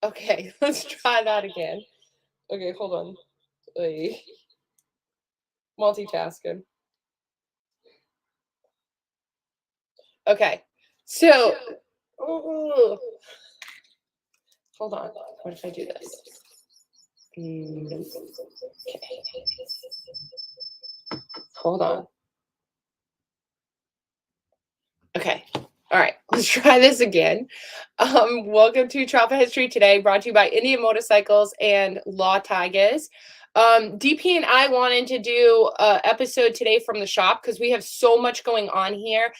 Okay, let's try that again. Okay, hold on. Wait. Multitasking. Okay. So, ooh, hold on. What if I do this? Nope. Okay. Hold on. Okay. All right. Let's try this again. Welcome to Travel History Today, brought to you by Indian Motorcycles and Law Tigers. DP and I wanted to do an episode today from the shop because we have so much going on here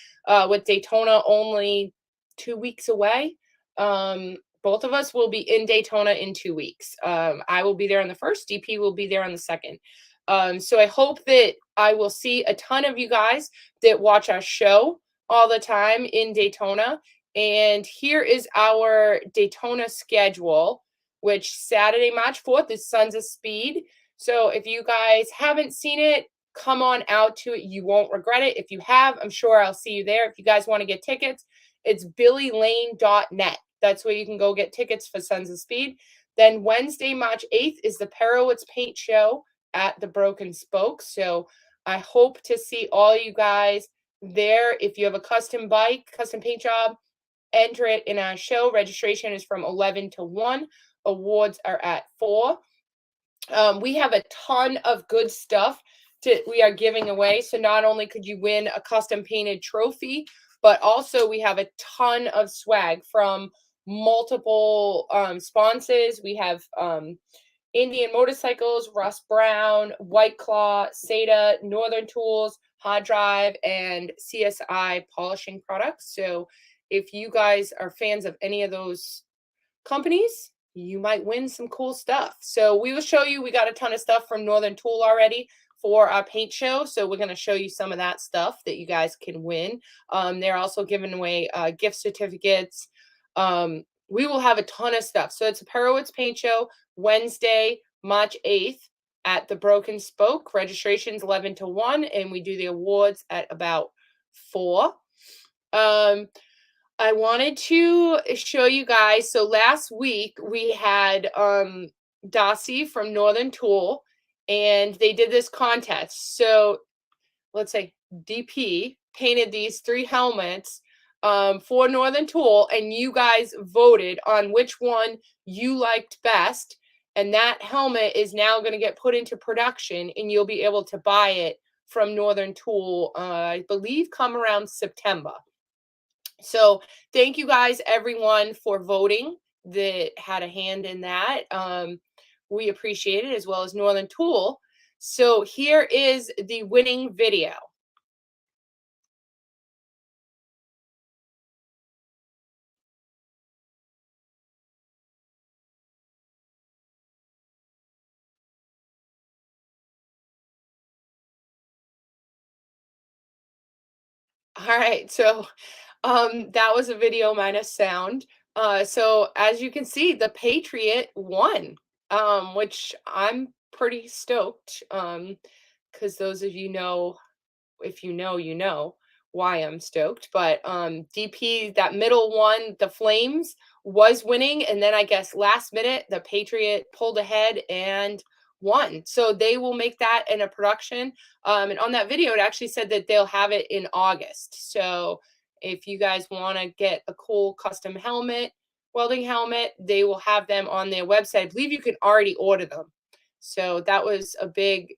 with Daytona only 2 weeks away. Both of us will be in Daytona in 2 weeks. I will be there on the 1st. DP will be there on the 2nd. So I hope that I will see a ton of you guys that watch our show all the time in Daytona. And here is our Daytona schedule, which Saturday, March 4th is Sons of Speed. So if you guys haven't seen it, come on out to it. You won't regret it. If you have, I'm sure I'll see you there. If you guys want to get tickets, it's billylane.net. That's where you can go get tickets for Sons of Speed. Then Wednesday, March 8th is the Perowitz Paint Show at the Broken Spoke. So I hope to see all you guys there. If you have a custom bike, custom paint job, enter it in our show. Registration is from 11 to 1. Awards are at 4. We have a ton of good stuff we are giving away. So not only could you win a custom painted trophy, but also we have a ton of swag from multiple sponsors. We have Indian Motorcycles, Russ Brown, White Claw, Seda, Northern Tools, Hard Drive, and CSI polishing products. So if you guys are fans of any of those companies, you might win some cool stuff. So we will show you, we got a ton of stuff from Northern Tool already for our paint show. So we're going to show you some of that stuff that you guys can win. They're also giving away gift certificates. We will have a ton of stuff. So it's a Perowitz Paint Show, Wednesday, March 8th at the Broken Spoke. Registration's 11 to 1, and we do the awards at about 4. I wanted to show you guys. So last week we had Darcy from Northern Tool, and they did this contest. So let's say DP painted these 3 helmets for Northern Tool, and you guys voted on which one you liked best. And that helmet is now going to get put into production, and you'll be able to buy it from Northern Tool, I believe, come around September. So thank you guys, everyone, for voting that had a hand in that. We appreciate it, as well as Northern Tool. So here is the winning video. All right, so that was a video minus sound. So as you can see, the Patriot won, which I'm pretty stoked. Because those of you know, if you know, you know why I'm stoked. But DP, that middle one, the Flames, was winning, and then I guess last minute the Patriot pulled ahead and won. So they will make that in a production. And on that video, it actually said that they'll have it in August. So if you guys want to get a cool custom helmet, welding helmet, they will have them on their website. I believe you can already order them. So that was a big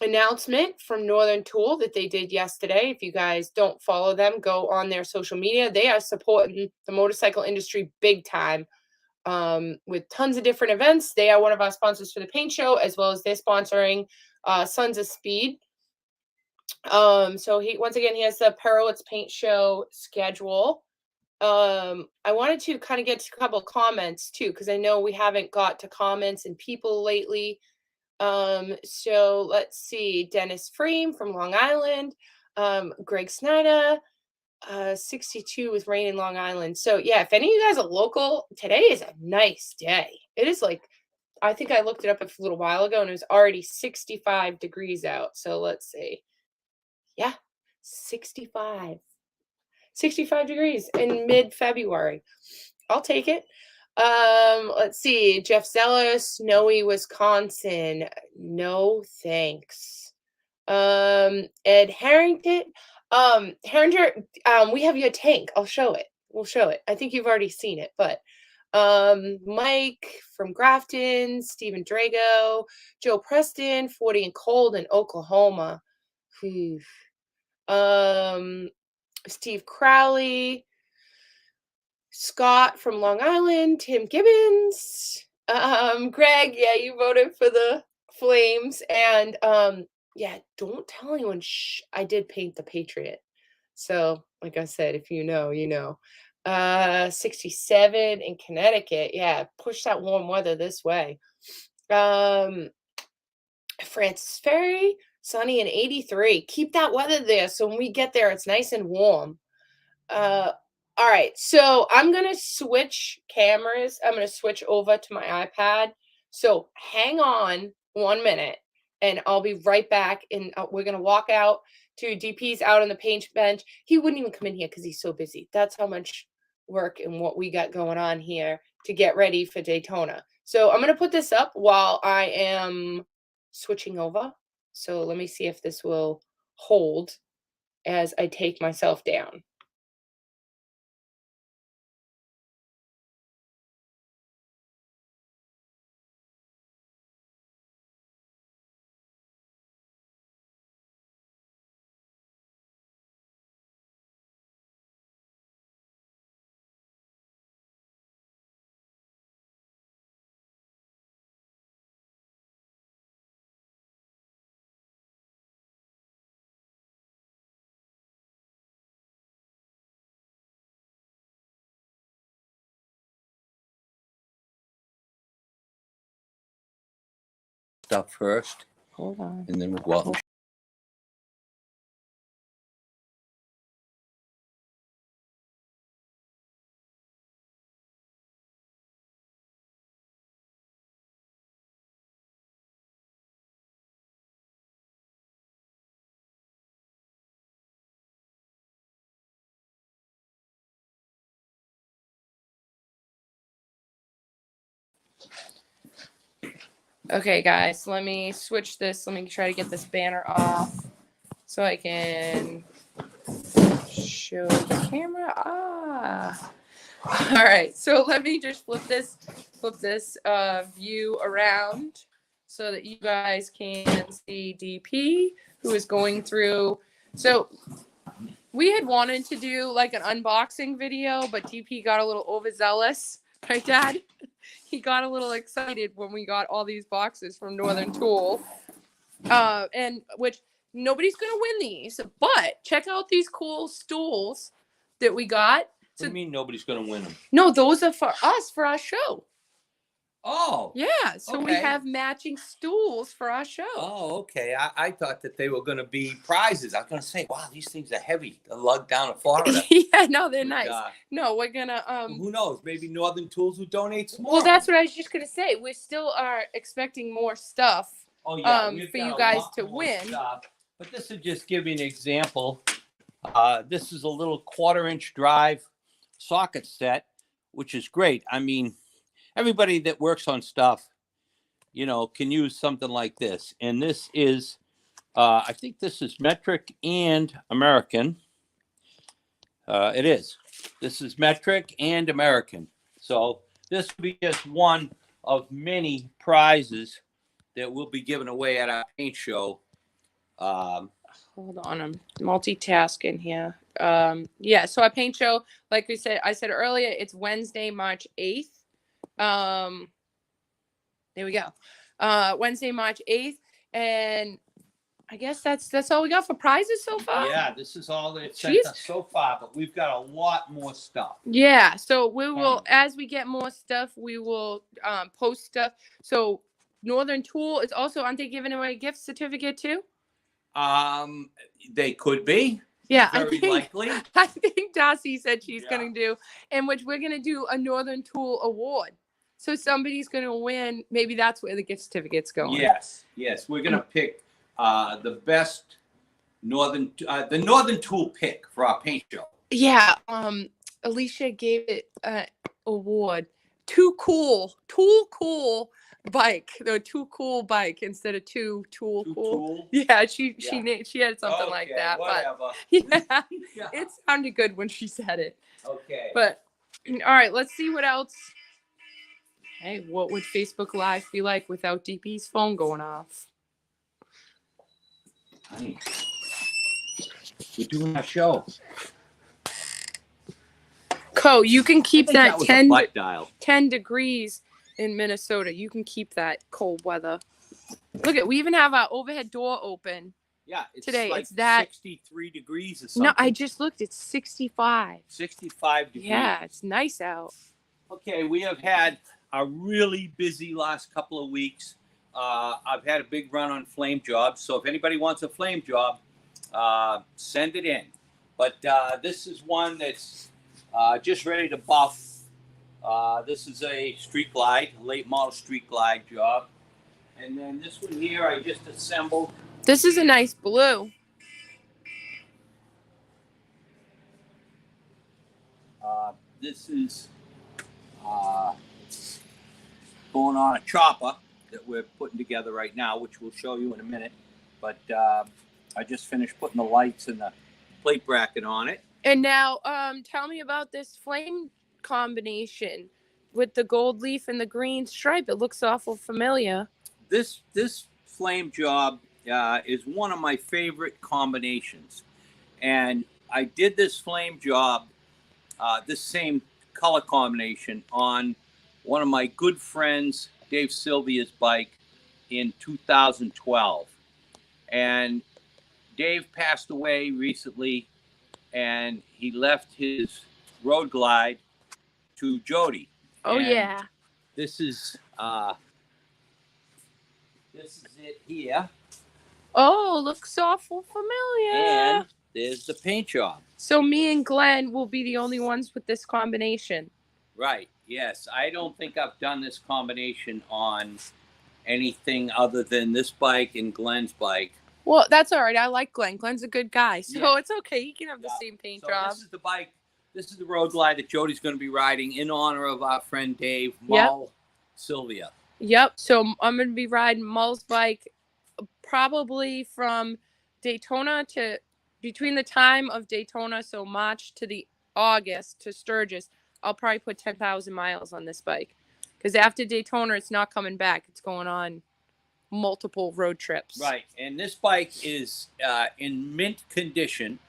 announcement from Northern Tool that they did yesterday. If you guys don't follow them, go on their social media. They are supporting the motorcycle industry big time with tons of different events. They are one of our sponsors for the paint show, as well as they're sponsoring Sons of Speed. So once again, he has the Perowitz Paint Show schedule. I wanted to kind of get to a couple of comments too, because I know we haven't got to comments and people lately. So let's see. Dennis Freem from Long Island. Greg Snyder. 62 with rain in Long Island. So yeah, if any of you guys are local, today is a nice day. It is like, I think I looked it up a little while ago and it was already 65 degrees out. So let's see. Yeah, 65 degrees in mid-February. I'll take it. Let's see. Jeff Zeller, snowy Wisconsin. No thanks. Ed Harrington. Harringer, we have your tank. I'll show it. We'll show it. I think you've already seen it, but Mike from Grafton, Stephen Drago, Joe Preston, 40 and cold in Oklahoma. Whew. Steve Crowley, Scott from Long Island, Tim Gibbons, Greg, yeah, you voted for the Flames, and yeah, don't tell anyone. I did paint the Patriot. So, like I said, if you know, you know. 67 in Connecticut. Yeah, push that warm weather this way. Francis Ferry, sunny and 83. Keep that weather there so when we get there, it's nice and warm. All right, so I'm gonna switch cameras. I'm gonna switch over to my iPad. So hang on 1 minute, and I'll be right back. And we're gonna walk out to DP's out on the paint bench. He wouldn't even come in here because he's so busy. That's how much work and what we got going on here to get ready for Daytona. So I'm gonna put this up while I am switching over. So let me see if this will hold as I take myself down. Stuff first, Hold on. and then we'll go out and Okay, guys, let me switch this. Let me try to get this banner off so I can show the camera. All right. So let me just flip this view around so that you guys can see DP, who is going through. So we had wanted to do like an unboxing video, but DP got a little overzealous, right, Dad? He got a little excited when we got all these boxes from Northern Tool, and which nobody's gonna win these, but check out these cool stools that we got. What do you mean nobody's going to win them? No, those are for us for our show. Oh. Yeah, so we Okay. have matching stools for our show. Oh, okay. I thought that they were going to be prizes. I was going to say, wow, these things are heavy to lug down to Florida. Yeah, no, they're nice. No, we're gonna Who knows? Maybe Northern Tools will donate some more. Well, that's what I was just gonna say. We still are expecting more stuff. Oh yeah, for you guys to win. Stuff. But this is just give you an example. This is a little 1/4-inch drive socket set, which is great. I mean, everybody that works on stuff, you know, can use something like this. And this is, I think this is metric and American. It is. This is metric and American. So this will be just one of many prizes that will be given away at our paint show. Hold on, I'm multitasking here. Yeah, so our paint show, like I said earlier, it's Wednesday, March 8th. There we go. Wednesday, March 8th. And I guess that's all we got for prizes so far. Yeah, this is all that it's sent us so far, but we've got a lot more stuff. Yeah, so we will, as we get more stuff, we will post stuff. So Northern Tool is also, aren't they giving away a gift certificate too? They could be. Yeah, Very likely. I think Darcy said she's going to do, in which we're going to do a Northern Tool award. So somebody's going to win. Maybe that's where the gift certificate's going. Yes, we're going to pick the best the Northern Tool pick for our paint show. Yeah, Alicia gave it award. Too cool bike. The too cool bike instead of too tool Too cool. cool? Yeah, she Yeah. she had something like Okay, that. whatever. But yeah, Yeah. it sounded good when she said it. Okay. But all right, let's see what else. Hey, what would Facebook Live be like without DP's phone going off? Honey, we're doing our show. You can keep I think that was a 10, butt dial. 10 degrees in Minnesota. You can keep that cold weather. Look at, we even have our overhead door open. Yeah, it's Today, like it's that- 63 degrees or something. No, I just looked. It's 65. 65 degrees. Yeah, it's nice out. Okay, we have had a really busy last couple of weeks. I've had a big run on flame jobs, so if anybody wants a flame job, send it in. But this is one that's just ready to buff. This is a Street Glide, a late model Street Glide job. And then this one here I just assembled. This is a nice blue. This is going on a chopper that we're putting together right now, which we'll show you in a minute. But I just finished putting the lights and the plate bracket on it. And now, tell me about this flame combination with the gold leaf and the green stripe. It looks awful familiar. This flame job is one of my favorite combinations, and I did this flame job, this same color combination on one of my good friends, Dave Sylvia's bike in 2012. And Dave passed away recently, and he left his Road Glide to Jody. Oh, And yeah. This is it here. Oh, looks awful familiar. And there's the paint job. So me and Glenn will be the only ones with this combination. Right. Yes. I don't think I've done this combination on anything other than this bike and Glenn's bike. Well, that's all right. I like Glenn. Glenn's a good guy. So Yeah. it's okay. He can have the same paint job. This is the bike. This is the Road Glide that Jody's going to be riding in honor of our friend Dave Mull Sylvia. Yep. So I'm going to be riding Mull's bike probably from Daytona to between the time of Daytona, so March to the August to Sturgis. I'll probably put 10,000 miles on this bike because after Daytona, it's not coming back. It's going on multiple road trips. Right. And this bike is in mint condition,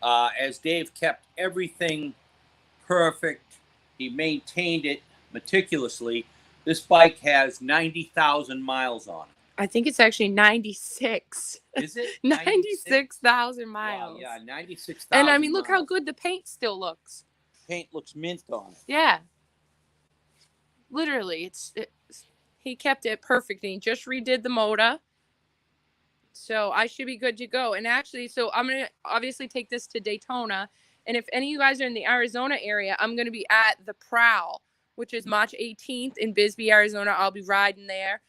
as Dave kept everything perfect. He maintained it meticulously. This bike has 90,000 miles on it. I think it's actually 96. Is it? 96,000 miles. Wow, yeah, 96,000. And I mean, look how miles. good the paint still looks. Paint looks mint on it. Yeah. Literally, he kept it perfect. And he just redid the motor. So I should be good to go. And actually, so I'm going to obviously take this to Daytona. And if any of you guys are in the Arizona area, I'm going to be at the Prowl, which is March 18th in Bisbee, Arizona. I'll be riding there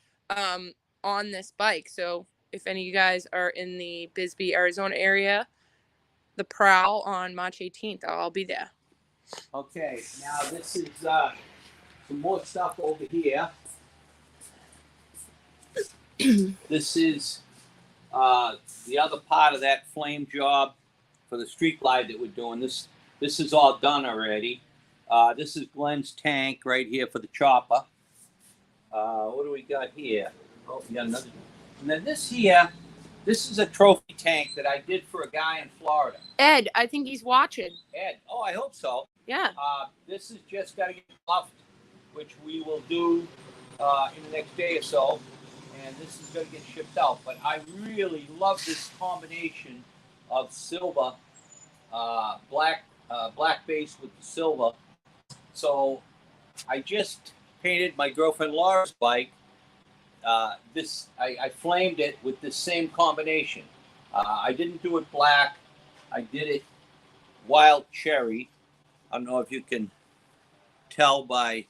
on this bike. So if any of you guys are in the Bisbee, Arizona area, the Prowl on March 18th, I'll be there. Okay, now this is some more stuff over here. This is the other part of that flame job for the Street Glide that we're doing. This is all done already. This is Glenn's tank right here for the chopper. What do we got here? Oh, we got another. And then this here, this is a trophy tank that I did for a guy in Florida. Ed, I think he's watching. Ed, oh, I hope so. Yeah. This is just got to get buffed, which we will do in the next day or so. And this is going to get shipped out. But I really love this combination of silver, black base with the silver. So I just painted my girlfriend Laura's bike. I flamed it with this same combination. I didn't do it black. I did it wild cherry. I don't know if you can tell by.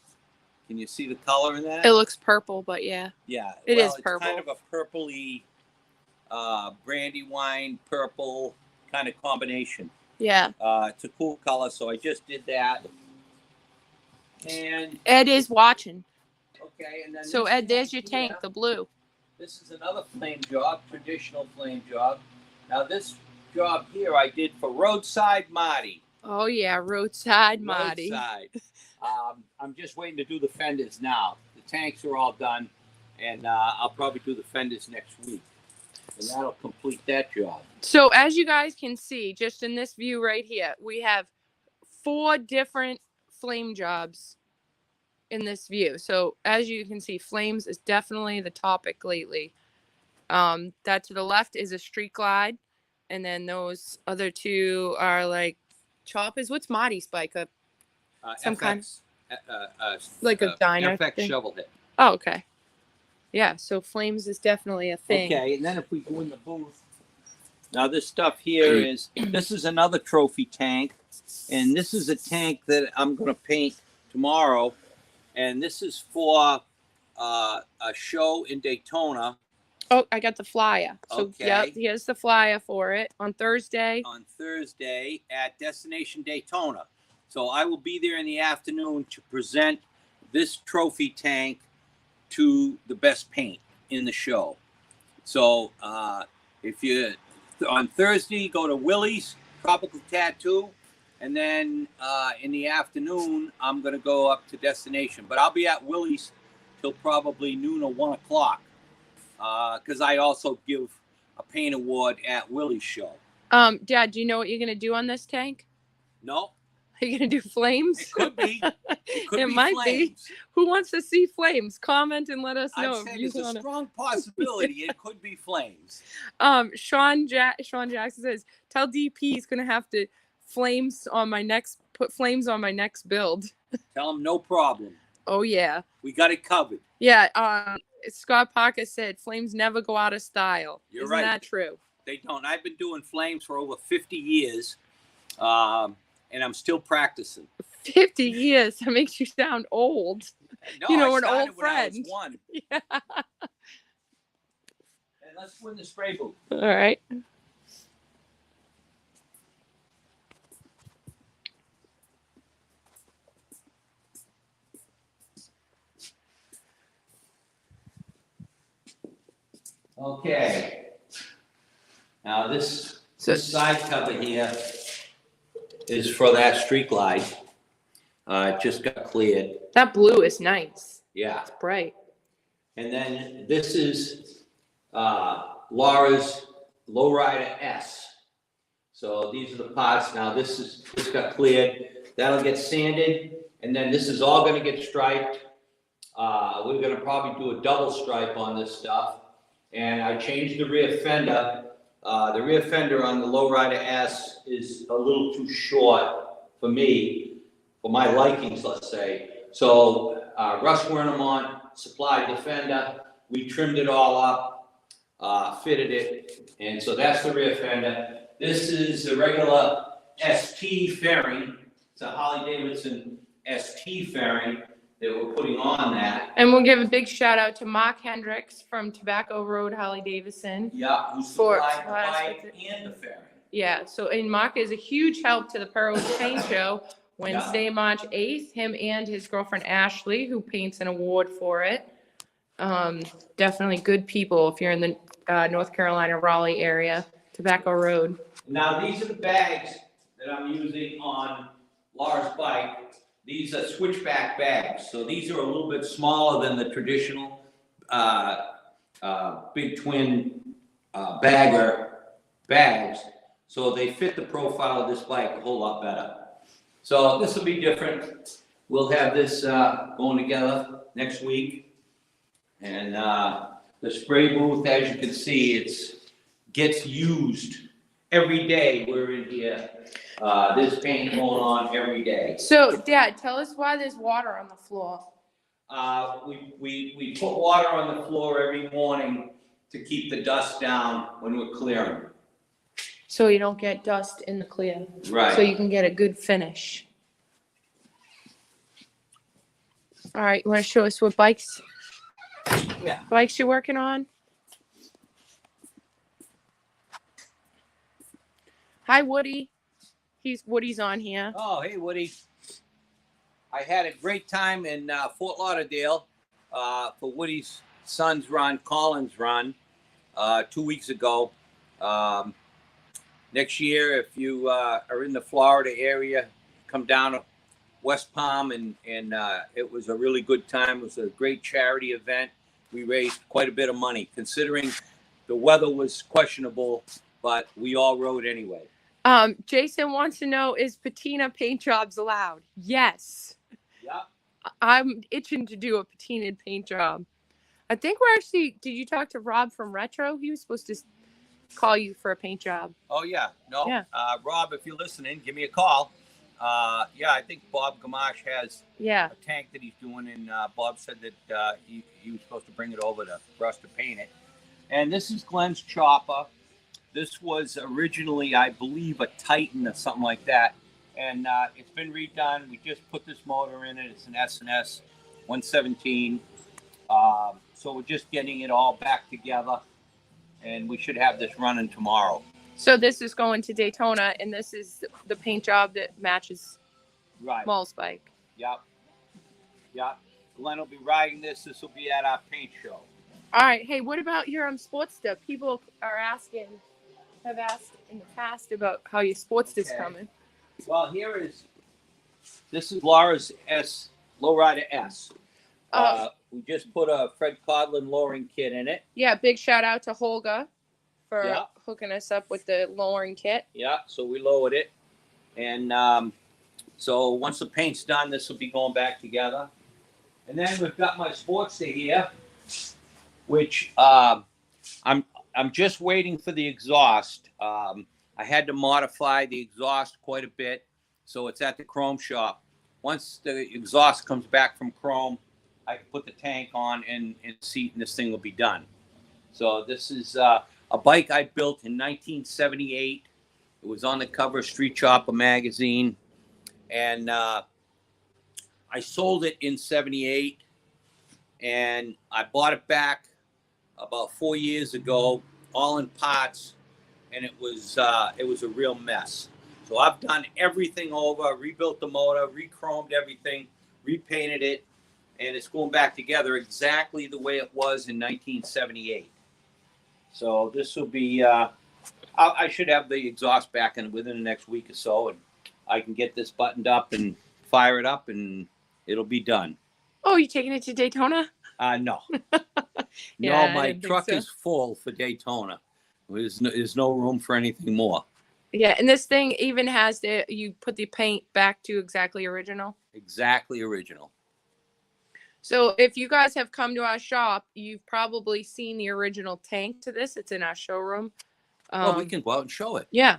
Can you see the color in that? It looks purple, but yeah. Yeah, It is it's purple. kind of a purpley, brandy wine purple kind of combination. Yeah. It's a cool color, so I just did that. And Ed is watching. okay, and then So this Ed, there's your tank tank, the blue. This is another flame job, traditional flame job. Now this job here I did for Roadside Marty. Oh yeah, roadside Marty. Roadside. I'm just waiting to do the fenders now. The tanks are all done, and I'll probably do the fenders next week, and that'll complete that job. So as you guys can see, just in this view right here, we have 4 different flame jobs in this view. So as you can see, flames is definitely the topic lately. That to the left is a street glide, and then those other 2 are like choppers. What's Marty's bike? Some kind like a diner FX thing? shovel head. Oh, okay. Yeah, so flames is definitely a thing. Okay, and then if we go in the booth, now this stuff here this is another trophy tank, and this is a tank that I'm going to paint tomorrow, and this is for a show in Daytona. Oh, I got the flyer. So Okay. yeah, here's the flyer for it on Thursday. On Thursday at Destination Daytona. So I will be there in the afternoon to present this trophy tank to the best paint in the show. So if you on Thursday go to Willie's Tropical Tattoo, and then in the afternoon I'm going to go up to Destination. But I'll be at Willie's till probably noon or 1 o'clock because I also give a paint award at Willie's show. Dad, do you know what you're gonna do on this tank? No, Are you gonna do flames? it could be. It could It be might be. flames. Who wants to see flames? Comment and let us I'd know say if you there's a want to. strong possibility it could be flames. Sean Jackson says, "Tell DP he's gonna have to put flames on my next build." Tell them no problem. Oh yeah, We got it covered. yeah. Scott Parker said, "Flames never go out of style." You're Isn't right. that true? They don't. I've been doing flames for over 50 years, and I'm still practicing. 50 years. That makes you sound old. No, You know, I an started old when I was friend. 1. Yeah. And let's go in the spray booth. All right. Okay. Now this So side cover here is for that street glide. It just got cleared. that blue is nice. Yeah. It's bright. And then this is Laura's Lowrider S. So these are the parts. Now this got cleared. That'll get sanded, and then this is all going to get striped. We're going to probably do a double stripe on this stuff. And I changed the rear fender. The rear fender on the Lowrider S is a little too short for me, for my likings, let's say. So Russ Wernemont supplied the fender. We trimmed it all up, fitted it, and so that's the rear fender. This is a regular ST fairing. It's a Harley-Davidson ST fairing that we're putting on that. And we'll give a big shout out to Mark Hendricks from Tobacco Road, Harley Davidson. Yeah, who For- supplied the bike and the fairing. Yeah, so and Mark is a huge help to the Pearls Paint Show. Wednesday, March 8th, him and his girlfriend Ashley, who paints an award for it. Definitely good people if you're in the North Carolina, Raleigh area, Tobacco Road. Now, these are the bags that I'm using on Laura's bike. These are switchback bags. So these are a little bit smaller than the traditional big twin bagger bags. So they fit the profile of this bike a whole lot better. So this will be different. We'll have this going together next week. And the spray booth, as you can see, gets used every day. We're in here. There's paint going on every day. So, Dad, tell us why there's water on the floor. We put water on the floor every morning to keep the dust down when we're clearing. So you don't get dust in the clear. Right. So you can get a good finish. All right, you want to show us what bikes you're working on? Hi, Woody. Woody's on here. Oh, hey, Woody. I had a great time in Fort Lauderdale for Woody's son's run, Colin's run, 2 weeks ago. Um, Next year, if you are in the Florida area, come down to West Palm, and it was a really good time. It was a great charity event. We raised quite a bit of money, considering the weather was questionable, but we all rode anyway. Jason wants to know, is patina paint jobs allowed? Yes. Yeah. I'm itching to do a patinaed paint job. I think we're actually, did you talk to Rob from Retro? He was supposed to call you for a paint job. Oh, yeah. No. Yeah. Rob, if you're listening, give me a call. Yeah, I think Bob Gamache has Yeah. a tank that he's doing, and Bob said that he was supposed to bring it over for us to paint it. And this is Glenn's chopper. This was originally, I believe, a Titan or something like that. And it's been redone. We just put this motor in it. It's an S&S 117. So we're just getting it all back together. And we should have this running tomorrow. So this is going to Daytona, and this is the paint job that matches Right. Maul's bike. Yep. Yep. Glenn will be riding this. This will be at our paint show. All right. Hey, what about your Sportster? People are have asked in the past about how your Sportster's coming. Well, this is Laura's Lowrider S. We just put a Fred Codlin lowering kit in it. Yeah, big shout out to Holga for Yeah. hooking us up with the lowering kit. Yeah, so we lowered it. And so once the paint's done, this will be going back together. And then we've got my Sportster here, which I'm just waiting for the exhaust. I had to modify the exhaust quite a bit, so it's at the Chrome shop. Once the exhaust comes back from Chrome, I can put the tank on and seat, and this thing will be done. So this is a bike I built in 1978. It was on the cover of Street Chopper magazine, and I sold it in 78, and I bought it back about 4 years ago, all in parts, and it was a real mess. So I've done everything over, rebuilt the motor, re-chromed everything, repainted it, and it's going back together exactly the way it was in 1978. So this will be, I should have the exhaust back within the next week or so, and I can get this buttoned up and fire it up, and it'll be done. Oh, you taking it to Daytona? No. Yeah, No, my truck is full for Daytona. There's no room for anything more. Yeah, and this thing even has you put the paint back to exactly original. Exactly original. So if you guys have come to our shop, you've probably seen the original tank to this. It's in our showroom. We can go out and show it. Yeah.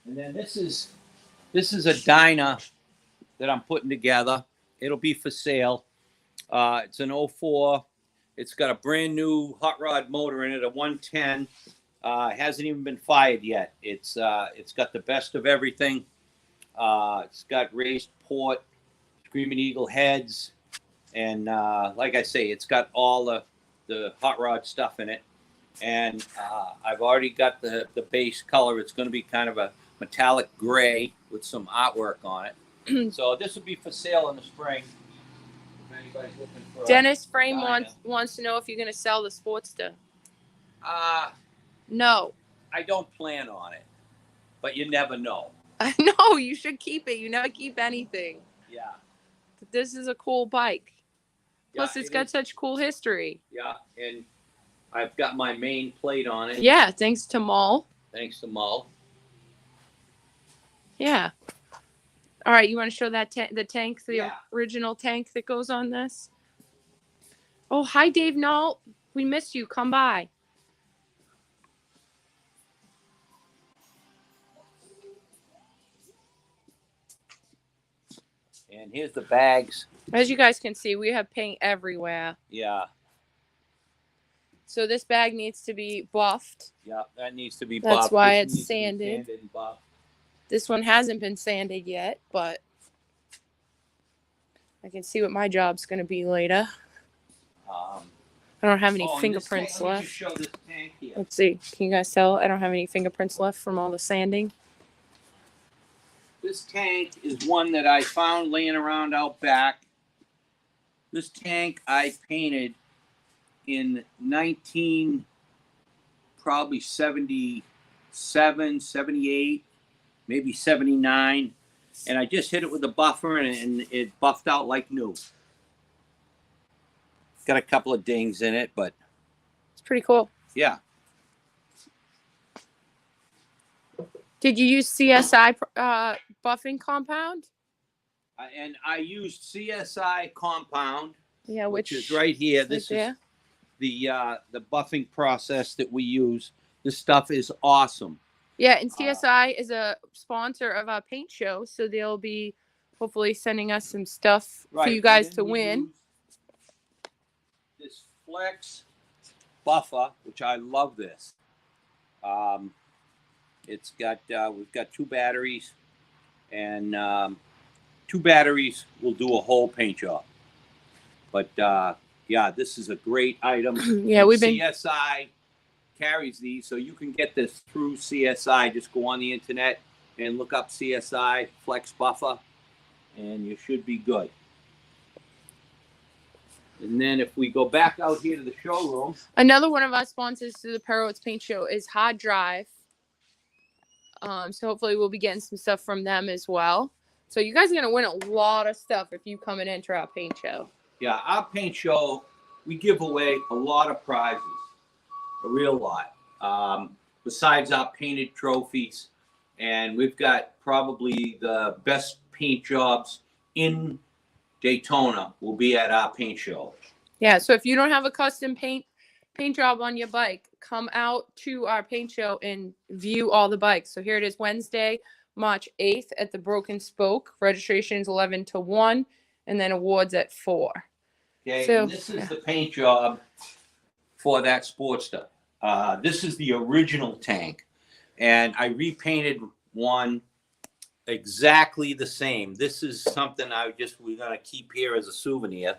And then this is a Dyna that I'm putting together. It'll be for sale. It's an 04. It's got a brand new hot rod motor in it, a 110. It hasn't even been fired yet. It's got the best of everything. It's got raised port, Screaming Eagle heads, and like I say, it's got all the hot rod stuff in it. And I've already got the base color. It's going to be kind of a metallic gray with some artwork on it. So this will be for sale in the spring. If anybody's looking for Dennis Frame wants to know if you're going to sell the Sportster. No. I don't plan on it, but you never know. No, you should keep it. You never keep anything. Yeah. This is a cool bike. Plus, Yeah, it's got such cool history. Yeah, and I've got my main plate on it. Yeah, thanks to Maul. Thanks to Mull. Yeah. All right, you want to show that the tank, the Yeah. original tank that goes on this? Oh, hi, Dave Nault. We missed you. Come by. And here's the bags. As you guys can see, we have paint everywhere. Yeah, So this bag needs to be buffed. yeah, that needs to be That's buffed. why This it's needs to be sanded. and buffed. This one hasn't been sanded yet, but I can see what my job's going to be later. I don't have any and fingerprints this tank, let me left. just show this tank here. Let's see. Can you guys tell? I don't have any fingerprints left from all the sanding. This tank is one that I found laying around out back. This tank I painted in 19, probably 77, 78, maybe 79. And I just hit it with a buffer and it buffed out like new. Got a couple of dings in it, but It's pretty cool. yeah. Did you use CSI buffing compound? And I used CSI compound, Yeah, which is right here. right This there. is the buffing process that we use. This stuff is awesome. Yeah, and CSI is a sponsor of our paint show, so they'll be hopefully sending us some stuff for you guys to win. This Flex buffer, which I love this. It's got we've got 2 batteries, and 2 batteries will do a whole paint job. But yeah, this is a great item. Yeah, we've been CSI carries these, so you can get this through CSI. Just go on the internet and look up CSI Flex Buffer, and you should be good. And then if we go back out here to the showroom, another one of our sponsors to the Perrot's Paint Show is Hard Drive. So hopefully we'll be getting some stuff from them as well. So you guys are gonna win a lot of stuff if you come and enter our paint show. yeah, our paint show, we give away a lot of prizes, a real lot. Besides our painted trophies, and we've got probably the best paint jobs in Daytona will be at our paint show. Yeah, so if you don't have a custom paint job on your bike, come out to our paint show and view all the bikes. So here it is, Wednesday, March 8th at the Broken Spoke. Registration is 11 to 1, and then awards at 4. Okay, So, and this is yeah. the paint job for that Sportster. This is the original tank, and I repainted one exactly the same. This is something we're gonna keep here as a souvenir,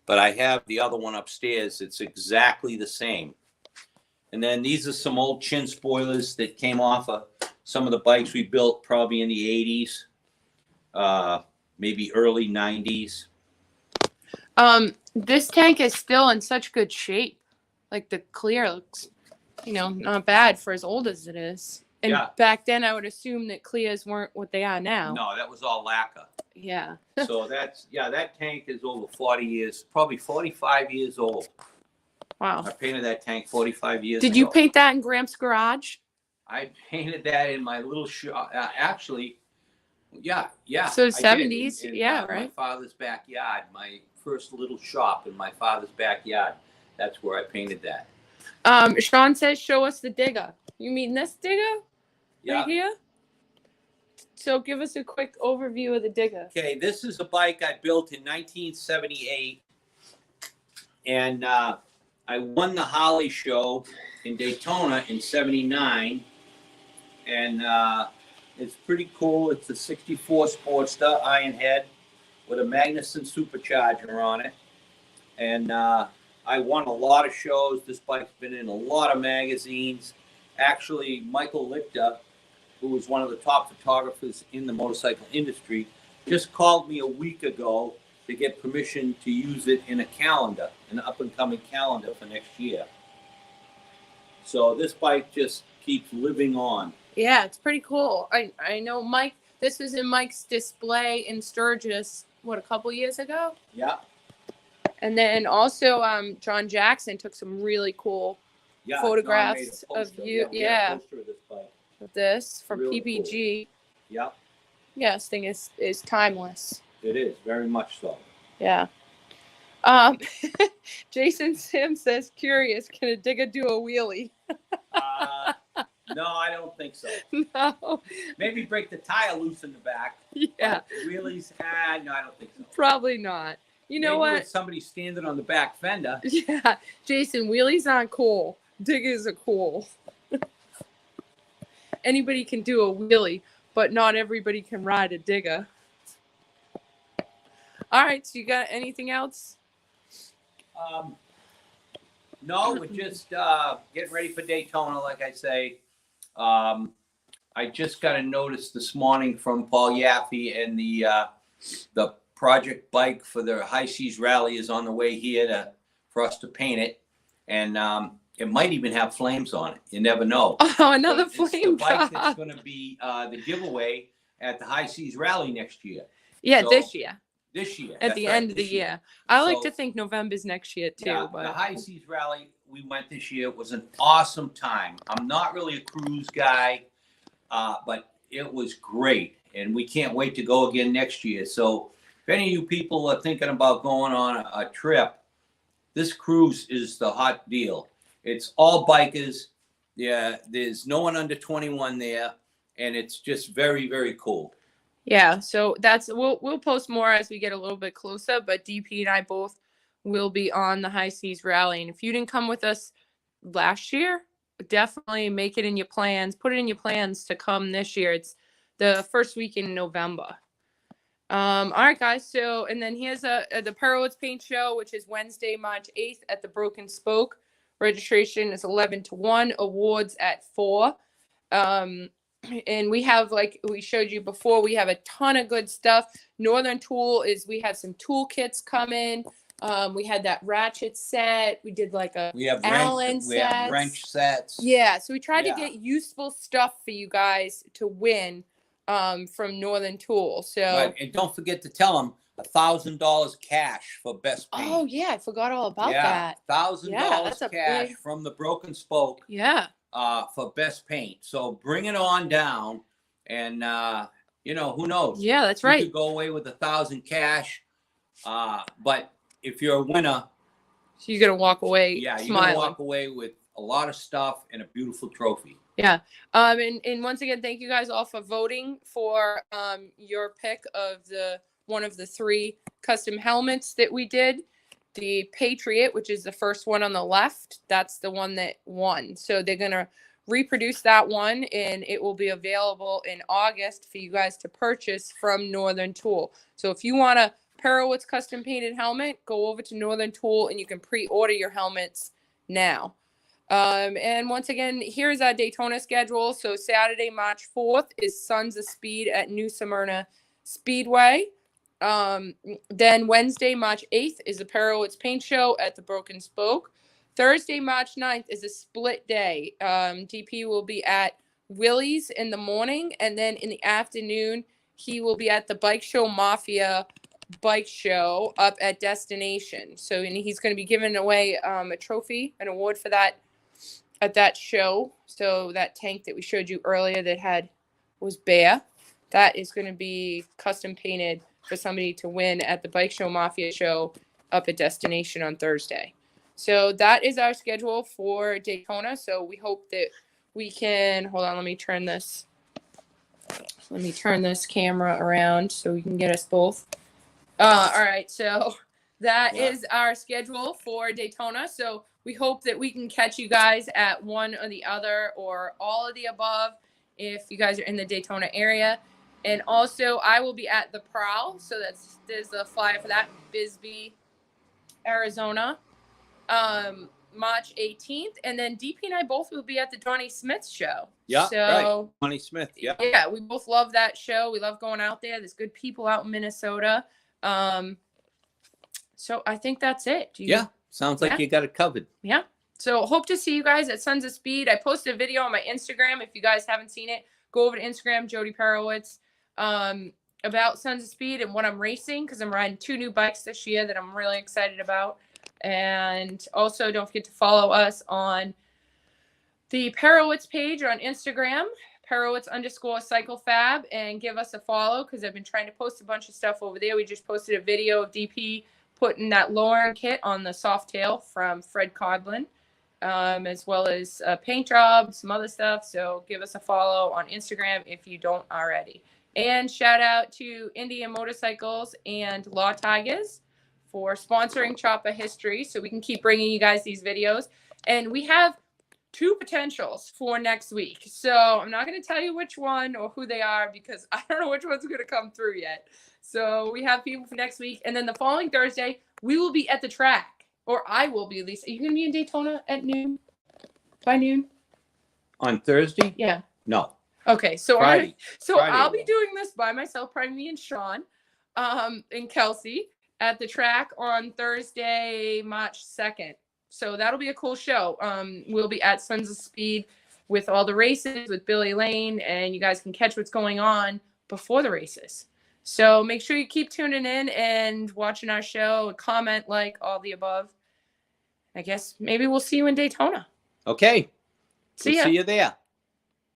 but I have the other one upstairs. It's exactly the same. And then these are some old chin spoilers that came off of some of the bikes we built probably in the 80s, maybe early 90s. This tank is still in such good shape. Like the clear looks, not bad for as old as it is. And Yeah. back then, I would assume that clears weren't what they are now. No, that was all lacquer. Yeah. So that tank is over 40 years, probably 45 years old. Wow. I painted that tank 45 years Did ago. you paint that in Gramps' garage? I painted that in my little shop. Actually, yeah. So I did. 70s, In yeah, my right? father's backyard, my first little shop in my father's backyard. That's where I painted that. Sean says, show us the digger. You mean this digger? Yeah. Right here? So give us a quick overview of the digger. Okay, this is a bike I built in 1978, and I won the Harley show in Daytona in '79, and it's pretty cool. It's a '64 Sportster Iron Head with a Magnuson supercharger on it, and I won a lot of shows. This bike's been in a lot of magazines. Actually, Michael Lichter, who was one of the top photographers in the motorcycle industry, just called me a week ago to get permission to use it in a calendar, an up-and-coming calendar for next year. So this bike just keeps living on. Yeah, it's pretty cool. I know Mike, this was in Mike's display in Sturgis, a couple years ago? Yeah, And then also John Jackson took some really cool yeah. photographs John made a of poster. you. We Yeah, have a poster of this bike. of this from Really PPG. Yeah, Yeah, this thing is timeless. it is, very much so. Yeah. Jason Sim says, curious, can a digger do a wheelie? No, I don't think so. No. Maybe break the tire loose in the back. Yeah, But wheelies, no, I don't think so. probably not. You know Maybe what? with somebody standing on the back fender. Yeah, Jason, wheelies aren't cool. Diggers are cool. Anybody can do a wheelie, but not everybody can ride a digger. All right, so you got anything else? No, we're just getting ready for Daytona, like I say. I just got a notice this morning from Paul Yaffe, and the project bike for the High Seas Rally is on the way here for us to paint it, and it might even have flames on it. You never know. Oh, another It's the flame bike drop. that's going to be the giveaway at the High Seas Rally next year. Yeah, So, this year. This year. At the end of the year. I like So, to think November's next year too. Yeah, But the High Seas Rally we went this year was an awesome time. I'm not really a cruise guy, but it was great, and we can't wait to go again next year. So if any of you people are thinking about going on a trip, this cruise is the hot deal. It's all bikers. Yeah, there's no one under 21 there, and it's just very, very cool. yeah, so we'll post more as we get a little bit closer, but DP and I both will be on the High Seas Rally. And if you didn't come with us last year, definitely make it in your plans. Put it in your plans to come this year. It's the first week in November. All right, guys. So, and then here's the Perowitz Paint Show, which is Wednesday, March 8th at the Broken Spoke. Registration is 11 to 1. Awards at 4. And we have, like we showed you before, we have a ton of good stuff. Northern Tool we have some tool kits coming. We had that ratchet set. We did like We have Allen wrench sets. Yeah, so we tried Yeah. to get useful stuff for you guys to win from Northern Tool. So Right. And don't forget to tell them $1,000 cash for best paint. oh yeah, I forgot all about that. $1,000 Yeah, that's a cash big- from the Broken Spoke Yeah. for best paint. So bring it on down, and who knows? Yeah, that's You right. could go away with 1,000 cash, but if you're a winner, So you're gonna walk away yeah, you're smiling. gonna walk away with a lot of stuff and a beautiful trophy. Yeah. And once again, thank you guys all for voting for your pick of one of the 3 custom helmets that we did. The Patriot, which is the first one on the left, that's the one that won. So they're gonna reproduce that one, and it will be available in August for you guys to purchase from Northern Tool. So if you want a Perowitz custom painted helmet, go over to Northern Tool and you can pre-order your helmets now. And once again, here's our Daytona schedule. So Saturday, March 4th is Sons of Speed at New Smyrna Speedway. Then Wednesday, March 8th is the Perowitz Paint Show at the Broken Spoke. Thursday, March 9th is a split day. DP will be at Willie's in the morning, and then in the afternoon, he will be at the Bike Show Mafia bike show up at Destination. So, and he's going to be giving away a trophy, an award for that at that show. So that tank that we showed you earlier that was bare, that is going to be custom painted for somebody to win at the Bike Show Mafia show up at Destination on Thursday. So that is our schedule for Daytona. So we hope that we can, hold on, let me turn this camera around so we can get us both. All right, so that is our schedule for Daytona. So we hope that we can catch you guys at one or the other or all of the above if you guys are in the Daytona area. And also, I will be at the Prowl. So there's the flyer for that, Bisbee, Arizona, March 18th. And then DP and I both will be at the Donnie Smith show. Yeah, so, right. Donnie Smith, yeah. Yeah, we both love that show. We love going out there. There's good people out in Minnesota. So I think that's it. Sounds like you got it covered. Yeah. So hope to see you guys at Sons of Speed. I posted a video on my Instagram. If you guys haven't seen it, go over to Instagram, Jody Perowitz, about Sons of Speed and what I'm racing, because I'm riding 2 new bikes this year that I'm really excited about. And also don't forget to follow us on the Perowitz page on Instagram, Perowitz_CycleFab, and give us a follow because I've been trying to post a bunch of stuff over there. We just posted a video of DP putting that Lauren kit on the Softail from Fred Codlin, as well as a paint job, some other stuff. So give us a follow on Instagram if you don't already. And shout out to Indian Motorcycles and Law Tigers for sponsoring Chopper History so we can keep bringing you guys these videos. And we have 2 potentials for next week. So I'm not going to tell you which one or who they are because I don't know which one's going to come through yet. So we have people for next week. And then the following Thursday, we will be at the track. Or I will be, at least. Are you going to be in Daytona at noon? By noon? On Thursday? Yeah. No. Okay, so Friday. Friday I'll it be will. doing this by myself, probably me and Sean, and Kelsey at the track on Thursday, March 2nd. So that'll be a cool show. We'll be at Sons of Speed with all the races with Billy Lane, and you guys can catch what's going on before the races. So make sure you keep tuning in and watching our show, comment, like, all the above. I guess maybe we'll see you in Daytona. Okay. See We'll ya. see you there.